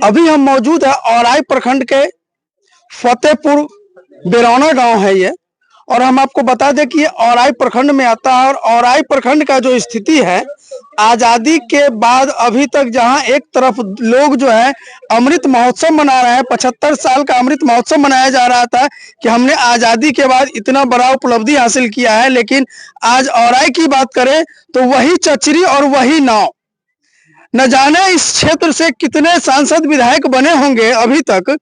अभी हम मौजूद है औराई प्रखंड के फतेहपुर बेरौना गांव है ये, और हम आपको बता दें कि ये औराई प्रखंड में आता है। और औराई प्रखंड का जो स्थिति है, आजादी के बाद अभी तक जहां एक तरफ लोग जो है अमृत महोत्सव मना रहे हैं, 75 साल का अमृत महोत्सव मनाया जा रहा था कि हमने आजादी के बाद इतना बड़ा उपलब्धि हासिल किया है, लेकिन आज औराई की बात करें तो वही चचरी और वही नाव। न जाने इस क्षेत्र से कितने सांसद विधायक बने होंगे अभी तक,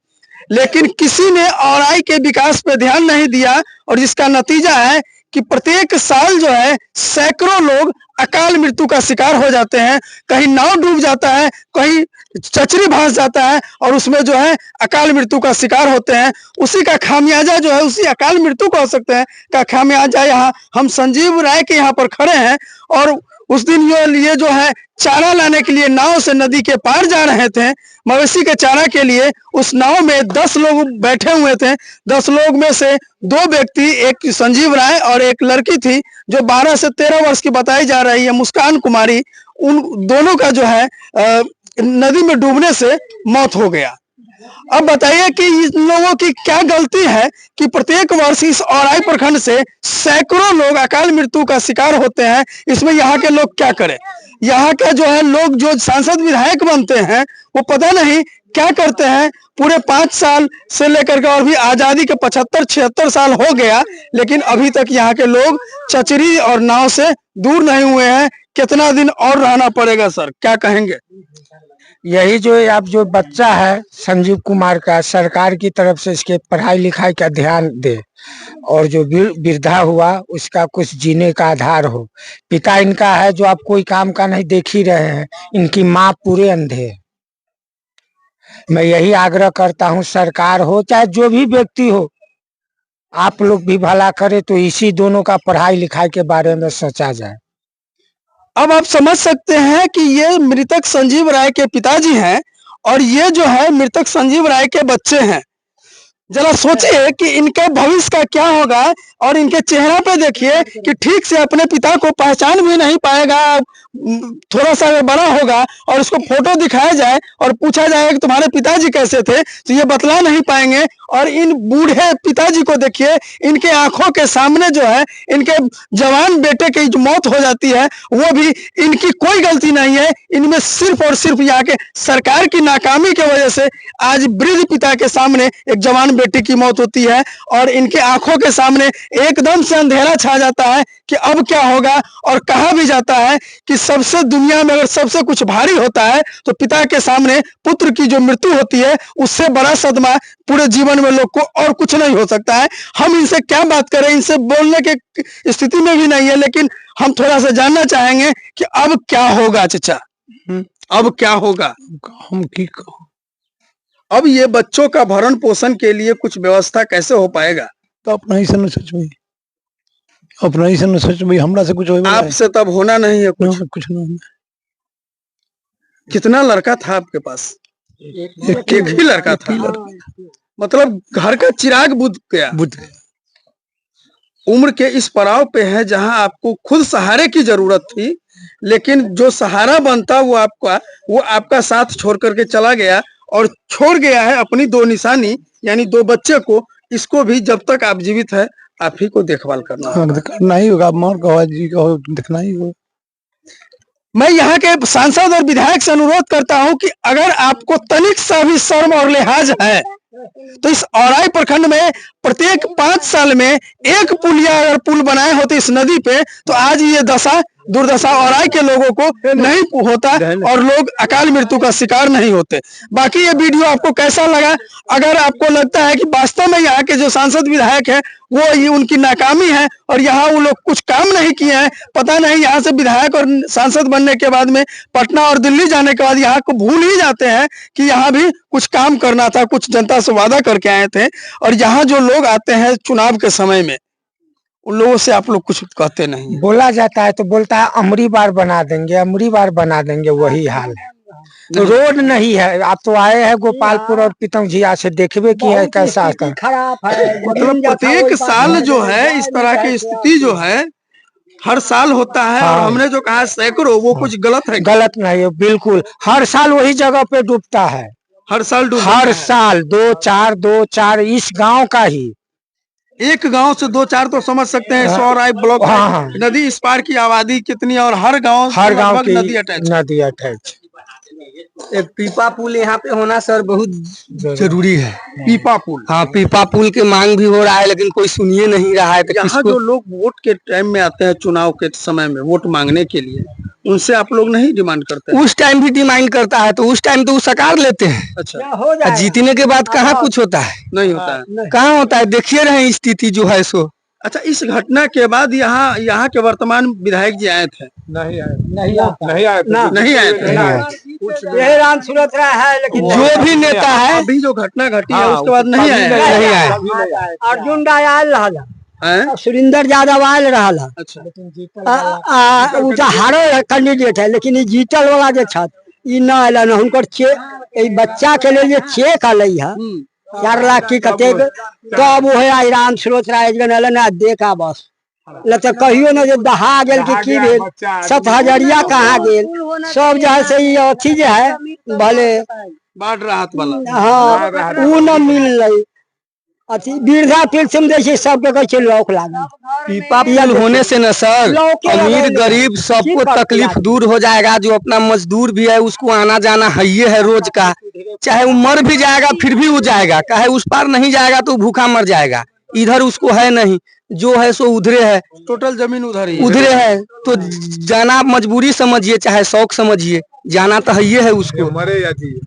लेकिन किसी ने औराई के विकास पे ध्यान नहीं दिया, और जिसका नतीजा है कि प्रत्येक साल जो है सैकड़ों लोग अकाल मृत्यु का शिकार हो जाते हैं। कहीं नाव डूब जाता है, कहीं चचरी भांस जाता है, और उसमें जो है अकाल मृत्यु का शिकार होते हैं। उसी का खामियाजा जो है, उसी अकाल मृत्यु कह सकते हैं का खामियाजा यहाँ हम संजीव राय के यहाँ पर खड़े हैं। और उस दिन ये जो है चारा लाने के लिए नाव से नदी के पार जा रहे थे, मवेशी के चारा के लिए। उस नाव में 10 लोग बैठे हुए थे। 10 लोग में से 2 व्यक्ति, एक संजीव राय और एक लड़की थी जो 12 से 13 वर्ष की बताई जा रही है, मुस्कान कुमारी। उन दोनों का जो है नदी में डूबने से मौत हो गया। अब बताइए कि इन लोगों की क्या गलती है कि प्रत्येक वर्ष इस औराई प्रखंड से सैकड़ों लोग अकाल मृत्यु का शिकार होते हैं। इसमें यहाँ के लोग क्या करें? यहाँ के जो है लोग जो सांसद विधायक बनते हैं वो पता नहीं क्या करते हैं। पूरे 5 साल से लेकर के और भी आजादी के 75-76 साल हो गया, लेकिन अभी तक यहाँ के लोग चचरी और नाव से दूर नहीं हुए हैं। कितना दिन और रहना पड़ेगा सर, क्या कहेंगे? यही जो आप जो बच्चा है संजीव कुमार का, सरकार की तरफ से इसके पढ़ाई लिखाई का ध्यान दे, और जो वृद्धा हुआ उसका कुछ जीने का आधार हो। पिता इनका है जो आप कोई काम का नहीं देख ही रहे हैं, इनकी माँ पूरे अंधे है। मैं यही आग्रह करता हूँ, सरकार हो चाहे जो भी व्यक्ति हो, आप लोग भी भला करे तो इसी दोनों का पढ़ाई लिखाई के बारे में सोचा जाए। अब आप समझ सकते हैं कि ये मृतक संजीव राय के पिताजी हैं और ये जो है मृतक संजीव राय के बच्चे हैं। जरा सोचिए कि इनके भविष्य का क्या होगा। और इनके चेहरा पे देखिए कि ठीक से अपने पिता को पहचान भी नहीं पाएगा। थोड़ा सा बड़ा होगा और उसको फोटो दिखाया जाए और पूछा जाए कि तुम्हारे पिताजी कैसे थे, तो ये बतला नहीं पाएंगे। और इन बूढ़े पिताजी को देखिए, इनके आंखों के सामने जो है इनके जवान बेटे की जो मौत हो जाती है वो भी इनकी कोई गलती नहीं है। इनमें सिर्फ और सिर्फ यहाँ के सरकार की नाकामी की वजह से आज वृद्ध पिता के सामने एक जवान बेटी की मौत होती है, और इनके आंखों के सामने एकदम से अंधेरा छा जाता है कि अब क्या होगा। और कहा भी जाता है कि सबसे दुनिया में अगर सबसे कुछ भारी होता है तो पिता के सामने पुत्र की जो मृत्यु होती है, उससे बड़ा सदमा पूरे जीवन में लोग को और कुछ नहीं हो सकता है। हम इनसे क्या बात करें, इनसे बोलने के स्थिति में भी नहीं है, लेकिन हम थोड़ा सा जानना चाहेंगे कि अब क्या होगा चाचा, अब क्या होगा? हम की अब ये बच्चों का भरण पोषण के लिए कुछ व्यवस्था कैसे हो पाएगा? तो अपना ही से सच में, अपना ही से सच में, हमरा से कुछ होगा आपसे तब होना नहीं है कुछ ना। कितना लड़का था आपके पास? एक ही लड़का था। मतलब घर का चिराग बुझ गया। उम्र के इस पड़ाव पे है जहां आपको खुद सहारे की जरूरत थी, लेकिन जो सहारा बनता वो आपका साथ छोड़ करके चला गया, और छोड़ गया है अपनी 2 निशानी यानी 2 बच्चे को। इसको भी जब तक आप जीवित है आप ही को देखभाल करना ही होगा। मार का जी का देखना ही होगा। मैं यहाँ के सांसद और विधायक से अनुरोध करता हूँ कि अगर आपको तनिक सा भी शर्म और लिहाज है तो इस औराई प्रखंड में प्रत्येक 5 साल में एक पुलिया अगर पुल बनाए होते इस नदी पे, तो आज ये दुर्दशा औराई के लोगों को नहीं होता और लोग अकाल मृत्यु का शिकार नहीं होते। बाकी ये वीडियो आपको कैसा लगा? अगर आपको लगता है कि वास्तव में यहाँ के जो सांसद विधायक है वो ये उनकी नाकामी है और यहाँ वो लोग कुछ काम नहीं किए हैं, पता नहीं यहाँ से विधायक और सांसद बनने के बाद में पटना और दिल्ली जाने के बाद यहाँ को भूल ही जाते हैं कि यहाँ भी कुछ काम करना था, कुछ जनता से वादा करके आए थे। और यहाँ जो लोग आते हैं चुनाव के समय में, उन लोगों से आप लोग कुछ कहते नहीं। बोला जाता है तो बोलता है अमरी बार बना देंगे, अमरी बार बना देंगे, वही हाल है। तो रोड नहीं है। आप तो आए हैं गोपालपुर और पीतमझिया से, देखबे की है कैसा खराब है। मतलब प्रत्येक साल जो है इस तरह की स्थिति जो है हर साल होता है। और हमने जो कहा सैकड़ों, वो कुछ गलत है? गलत नहीं है, बिल्कुल हर साल वही जगह पे डूबता है। हर साल डूब हर साल 2-4 इस गांव का ही। एक गांव से 2-4 तो समझ सकते हैं, सौराई ब्लॉक हाँ। में नदी इस पार की आबादी कितनी है और हर गांव की नदी अटैच। नदी अटैच। एक पीपा पुल यहाँ पे होना सर बहुत जरूरी है। पीपा पुल, हाँ पीपा पुल की मांग भी हो रहा है लेकिन कोई सुनिए नहीं रहा है। तो यहाँ जो लोग वोट के टाइम में आते हैं, चुनाव के समय में वोट मांगने के लिए, उनसे आप लोग नहीं डिमांड करते हैं? उस टाइम भी डिमांड करता है तो उस टाइम तो वो सकार लेते हैं। अच्छा, जीतने के बाद कहाँ कुछ होता है, नहीं होता है। कहाँ होता है, देखिए रहे स्थिति जो है सो। अच्छा, इस घटना के बाद यहाँ के वर्तमान विधायक जी आए थे? नहीं आए थे। यही राम सुरत है, लेकिन जो भी नेता है अभी जो घटना घटी है उसके बाद नहीं आए। अर्जुन राय आयल रहा, हैं? सुरेंद्र यादव आयल रहा। अच्छा, हारो कैंडिडेट है, लेकिन ई जीतल वाला जो छथि ई न अलन। हुनकर बच्चा के लिए जे चेक अलै है 4 लाख की कतेक, तब वो है राम सुरत राय देखा बस ल तो कहियो न जे दहा गेल की भेल, 7,000 कहाँ गेल, सब जो है से ई अथी जो है भले बाढ़ राहत वाला, हाँ उ न मिल अथी वृद्धा पेंशन दै छै सबके, कहै छै लौक लागल। पीपा पुल होने से न सर अमीर गरीब सबको तकलीफ दूर हो जाएगा। जो अपना मजदूर भी है उसको आना जाना है है रोज का, चाहे वो मर भी जाएगा फिर भी वो जाएगा, चाहे उस पार नहीं जाएगा तो भूखा मर जाएगा। इधर उसको है नहीं, जो है सो उधरे है, टोटल जमीन उधर ही उधरे है तो जाना आप मजबूरी समझिए चाहे शौक समझिए, जाना तो है उसको, मरे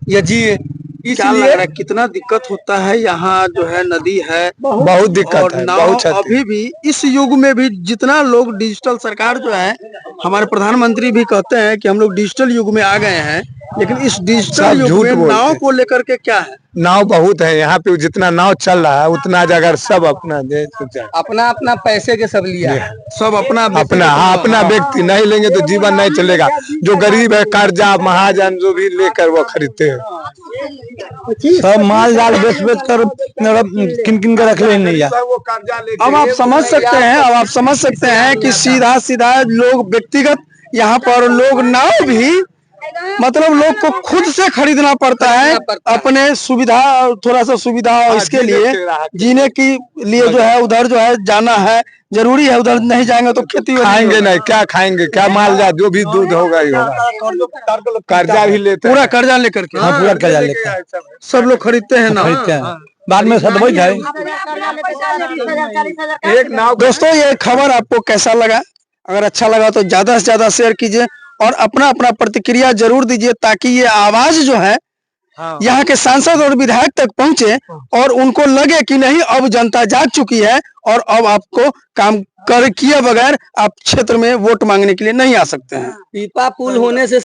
या जिए। क्या लग रहा है कितना दिक्कत होता है? यहाँ जो है नदी है, बहुत दिक्कत है, बहुत अभी भी इस युग में भी जितना लोग डिजिटल, सरकार जो है हमारे प्रधानमंत्री भी कहते हैं कि हम लोग डिजिटल युग में आ गए हैं, लेकिन इस डिजिटल युग में नाव को लेकर के क्या है? नाव बहुत है यहाँ पे, जितना नाव चल रहा है उतना जगह सब अपना अपना अपना पैसे के सब लिया है, सब अपना अपना व्यक्ति नहीं लेंगे तो जीवन नहीं चलेगा। जो गरीब है कर्जा महाजन जो भी लेकर वो खरीदते हैं, सब माल जाल बेच कर किन के रख ले नहीं। अब आप समझ सकते हैं कि सीधा लोग व्यक्तिगत यहाँ पर लोग नाव भी मतलब लोग को खुद से खरीदना पड़ता है, अपने सुविधा, थोड़ा सा सुविधा इसके लिए जीने के लिए जो है उधर जो है जाना है जरूरी है। उधर नहीं जाएंगे तो खेती खाएंगे नहीं, क्या खाएंगे, क्या माल जा, जो भी दूध होगा ही होगा। कर्जा भी लेते, पूरा कर्जा लेकर के, पूरा कर्जा लेकर सब लोग खरीदते हैं ना, बाद में सदबई जाए। दोस्तों ये खबर आपको कैसा लगा? अगर अच्छा लगा तो ज्यादा से ज्यादा शेयर कीजिए और अपना प्रतिक्रिया जरूर दीजिए, ताकि ये आवाज जो है यहाँ के सांसद और विधायक तक पहुंचे और उनको लगे कि नहीं अब जनता जाग चुकी है और अब आपको काम किए बगैर आप क्षेत्र में वोट मांगने के लिए नहीं आ सकते हैं। पीपा पुल होने से